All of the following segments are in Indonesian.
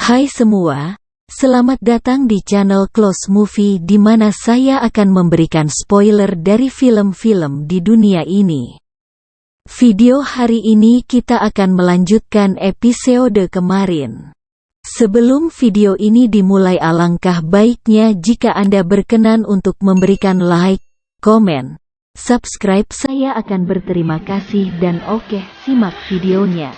Hai semua, selamat datang di channel Close Movie di mana saya akan memberikan spoiler dari film-film di dunia ini. Video hari ini kita akan melanjutkan episode kemarin. Sebelum video ini dimulai, alangkah baiknya jika Anda berkenan untuk memberikan like, komen, subscribe. Saya akan berterima kasih dan oke, simak videonya.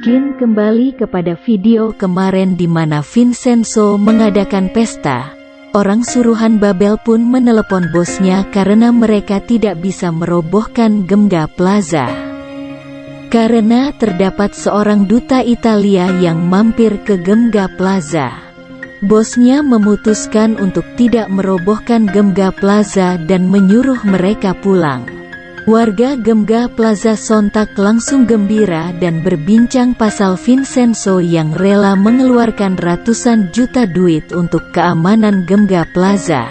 Skin kembali kepada video kemarin di mana Vincenzo mengadakan pesta. Orang suruhan Babel pun menelepon bosnya karena mereka tidak bisa merobohkan Gemga Plaza. Karena terdapat seorang duta Italia yang mampir ke Gemga Plaza. Bosnya memutuskan untuk tidak merobohkan Gemga Plaza dan menyuruh mereka pulang. Warga Gemga Plaza sontak langsung gembira dan berbincang pasal Vincenzo yang rela mengeluarkan ratusan juta duit untuk keamanan Gemga Plaza.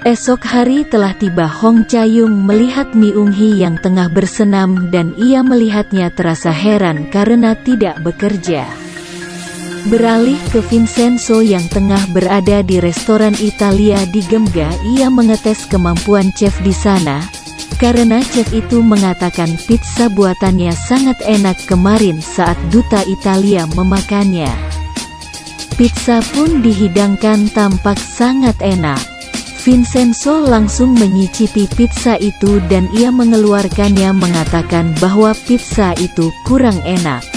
Esok hari telah tiba. Hong Chayung melihat Myung-hee yang tengah bersenam dan ia melihatnya terasa heran karena tidak bekerja. Beralih ke Vincenzo yang tengah berada di restoran Italia di Gemga, ia mengetes kemampuan chef di sana. Karena chef itu mengatakan pizza buatannya sangat enak kemarin saat duta Italia memakannya. Pizza pun dihidangkan tampak sangat enak. Vincenzo langsung menyicipi pizza itu dan ia mengeluarkannya mengatakan bahwa pizza itu kurang enak.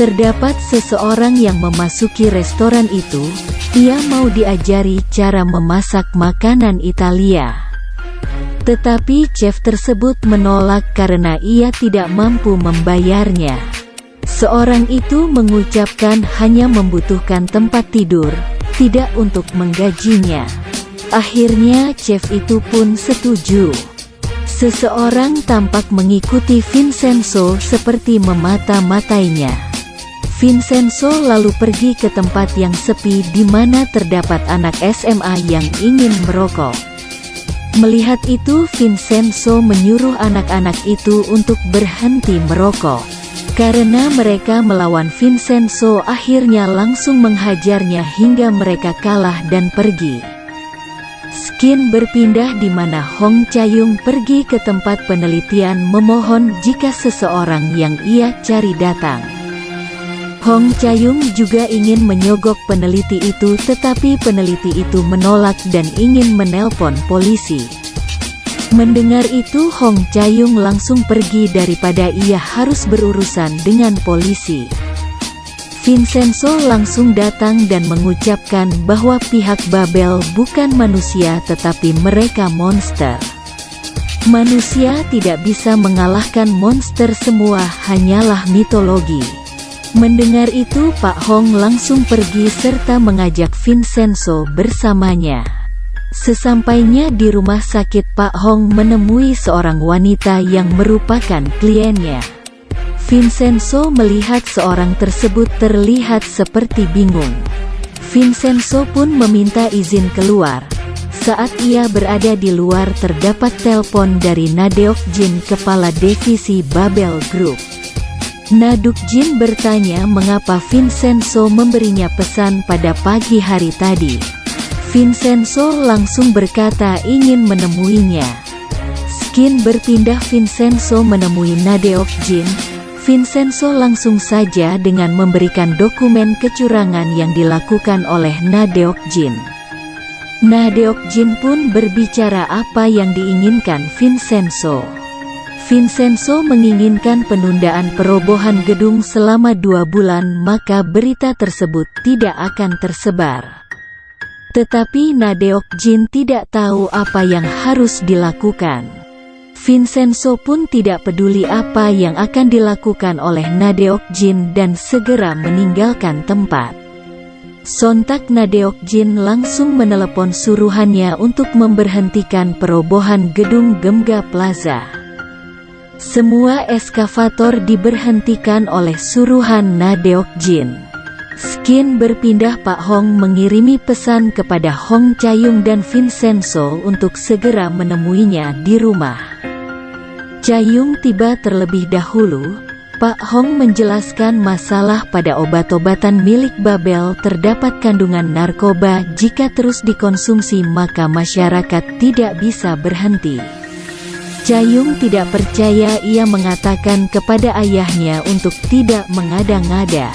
Terdapat seseorang yang memasuki restoran itu, ia mau diajari cara memasak makanan Italia. Tetapi chef tersebut menolak karena ia tidak mampu membayarnya. Seorang itu mengucapkan hanya membutuhkan tempat tidur, tidak untuk menggajinya. Akhirnya chef itu pun setuju. Seseorang tampak mengikuti Vincenzo seperti memata-matainya. Vincenzo lalu pergi ke tempat yang sepi di mana terdapat anak SMA yang ingin merokok. Melihat itu, Vincenzo menyuruh anak-anak itu untuk berhenti merokok. Karena mereka melawan Vincenzo, akhirnya langsung menghajarnya hingga mereka kalah dan pergi. Skin berpindah di mana Hong Chayung pergi ke tempat penelitian memohon jika seseorang yang ia cari datang. Hong Chayung juga ingin menyogok peneliti itu, tetapi peneliti itu menolak dan ingin menelpon polisi. Mendengar itu, Hong Chayung langsung pergi daripada ia harus berurusan dengan polisi. Vincenzo langsung datang dan mengucapkan bahwa pihak Babel bukan manusia tetapi mereka monster. Manusia tidak bisa mengalahkan monster, semua hanyalah mitologi. Mendengar itu, Pak Hong langsung pergi serta mengajak Vincenzo bersamanya. Sesampainya di rumah sakit, Pak Hong menemui seorang wanita yang merupakan kliennya. Vincenzo melihat seorang tersebut terlihat seperti bingung. Vincenzo pun meminta izin keluar. Saat ia berada di luar, terdapat telepon dari Na-deok Jin, kepala divisi Babel Group. Na-deok Jin bertanya mengapa Vincenzo memberinya pesan pada pagi hari tadi. Vincenzo langsung berkata ingin menemuinya. Skin berpindah, Vincenzo menemui Na-deok Jin. Vincenzo langsung saja dengan memberikan dokumen kecurangan yang dilakukan oleh Na-deok Jin. Na-deok Jin pun berbicara apa yang diinginkan Vincenzo. Vincenzo menginginkan penundaan perobohan gedung selama 2 bulan, maka berita tersebut tidak akan tersebar. Tetapi Na-deok Jin tidak tahu apa yang harus dilakukan. Vincenzo pun tidak peduli apa yang akan dilakukan oleh Na-deok Jin dan segera meninggalkan tempat. Sontak Na-deok Jin langsung menelepon suruhannya untuk memberhentikan perobohan gedung Gemga Plaza. Semua eskavator diberhentikan oleh suruhan Na-deok Jin. Skin berpindah. Pak Hong mengirimi pesan kepada Hong Cha-yung dan Vincenzo untuk segera menemuinya di rumah. Cha-yung tiba terlebih dahulu. Pak Hong menjelaskan masalah pada obat-obatan milik Babel terdapat kandungan narkoba. Jika terus dikonsumsi maka masyarakat tidak bisa berhenti. Cha-yung tidak percaya. Ia mengatakan kepada ayahnya untuk tidak mengada-ngada.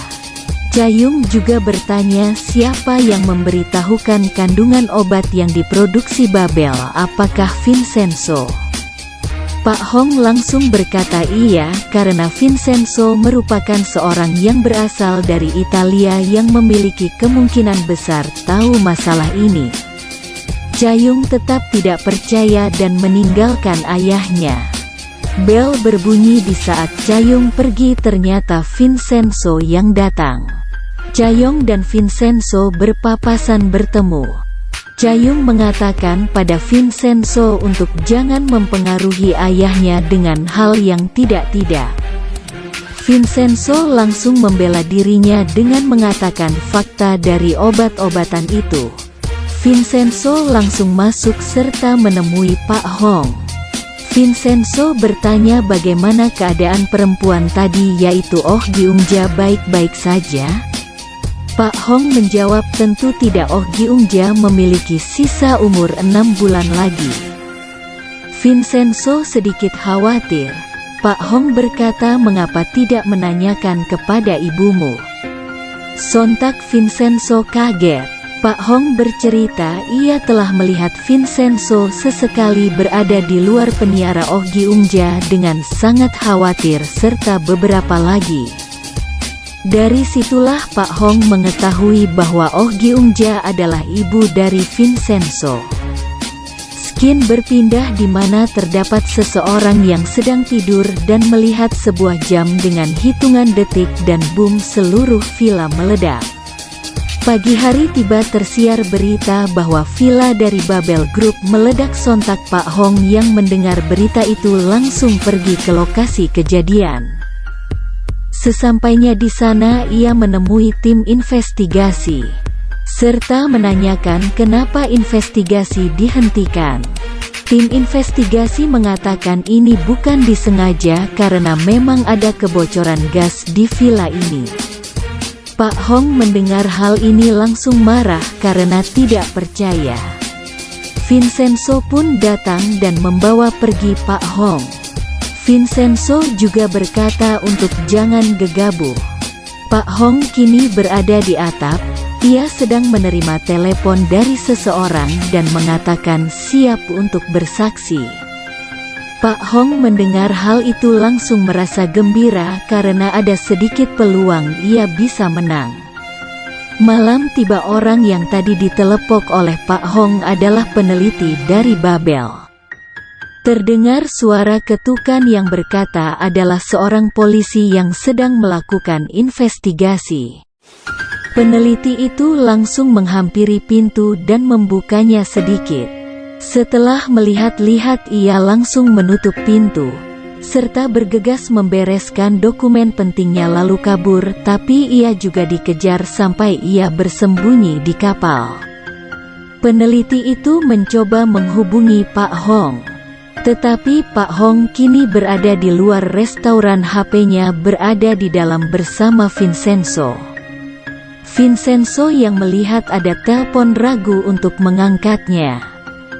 Cha-yung juga bertanya siapa yang memberitahukan kandungan obat yang diproduksi Babel. Apakah Vincenzo? Pak Hong langsung berkata iya, karena Vincenzo merupakan seorang yang berasal dari Italia yang memiliki kemungkinan besar tahu masalah ini. Cha-yung tetap tidak percaya dan meninggalkan ayahnya. Bel berbunyi di saat Cha-yung pergi. Ternyata Vincenzo yang datang. Cha-yung dan Vincenzo berpapasan bertemu. Cha-yung mengatakan pada Vincenzo untuk jangan mempengaruhi ayahnya dengan hal yang tidak-tidak. Vincenzo langsung membela dirinya dengan mengatakan fakta dari obat-obatan itu. Vincenzo langsung masuk serta menemui Pak Hong. Vincenzo bertanya bagaimana keadaan perempuan tadi, yaitu Oh Gi-ungja baik-baik saja? Pak Hong menjawab tentu tidak. Oh Gi-ungja memiliki sisa umur 6 bulan lagi. Vincenzo sedikit khawatir. Pak Hong berkata mengapa tidak menanyakan kepada ibumu. Sontak Vincenzo kaget. Pak Hong bercerita ia telah melihat Vincenzo sesekali berada di luar penjara Oh Gi-ungja dengan sangat khawatir serta beberapa lagi. Dari situlah Pak Hong mengetahui bahwa Oh Gi-ungja adalah ibu dari Vincenzo. Skin berpindah di mana terdapat seseorang yang sedang tidur dan melihat sebuah jam dengan hitungan detik dan boom, seluruh villa meledak. Pagi hari tiba tersiar berita bahwa villa dari Babel Group meledak. Sontak Pak Hong yang mendengar berita itu langsung pergi ke lokasi kejadian. Sesampainya di sana ia menemui tim investigasi, serta menanyakan kenapa investigasi dihentikan. Tim investigasi mengatakan ini bukan disengaja karena memang ada kebocoran gas di villa ini. Pak Hong mendengar hal ini langsung marah karena tidak percaya. Vincenzo pun datang dan membawa pergi Pak Hong. Vincenzo juga berkata untuk jangan gegabah. Pak Hong kini berada di atap. Ia sedang menerima telepon dari seseorang dan mengatakan siap untuk bersaksi. Pak Hong mendengar hal itu langsung merasa gembira karena ada sedikit peluang ia bisa menang. Malam tiba. Orang yang tadi ditelepon oleh Pak Hong adalah peneliti dari Babel. Terdengar suara ketukan yang berkata adalah seorang polisi yang sedang melakukan investigasi. Peneliti itu langsung menghampiri pintu dan membukanya sedikit. Setelah melihat-lihat ia langsung menutup pintu, serta bergegas membereskan dokumen pentingnya lalu kabur, tapi ia juga dikejar sampai ia bersembunyi di kapal. Peneliti itu mencoba menghubungi Pak Hong. Tetapi Pak Hong kini berada di luar restoran. HP-nya berada di dalam bersama Vincenzo. Vincenzo yang melihat ada telepon ragu untuk mengangkatnya.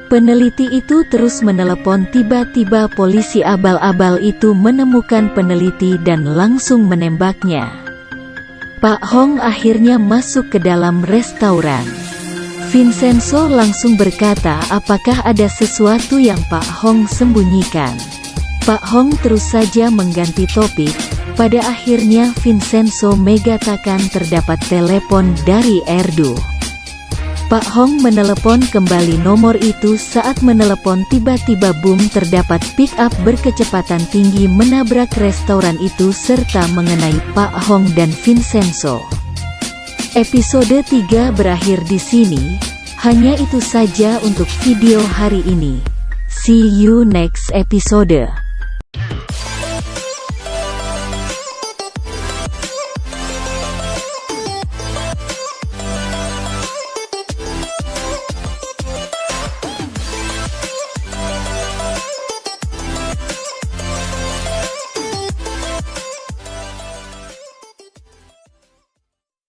Peneliti itu terus menelepon. Tiba-tiba polisi abal-abal itu menemukan peneliti dan langsung menembaknya. Pak Hong akhirnya masuk ke dalam restoran. Vincenzo langsung berkata apakah ada sesuatu yang Pak Hong sembunyikan. Pak Hong terus saja mengganti topik. Pada akhirnya Vincenzo mengatakan terdapat telepon dari Erdo. Pak Hong menelepon kembali nomor itu. Saat menelepon tiba-tiba boom, terdapat pick up berkecepatan tinggi menabrak restoran itu serta mengenai Pak Hong dan Vincenzo. Episode 3 berakhir di sini. Hanya itu saja untuk video hari ini. See you next episode.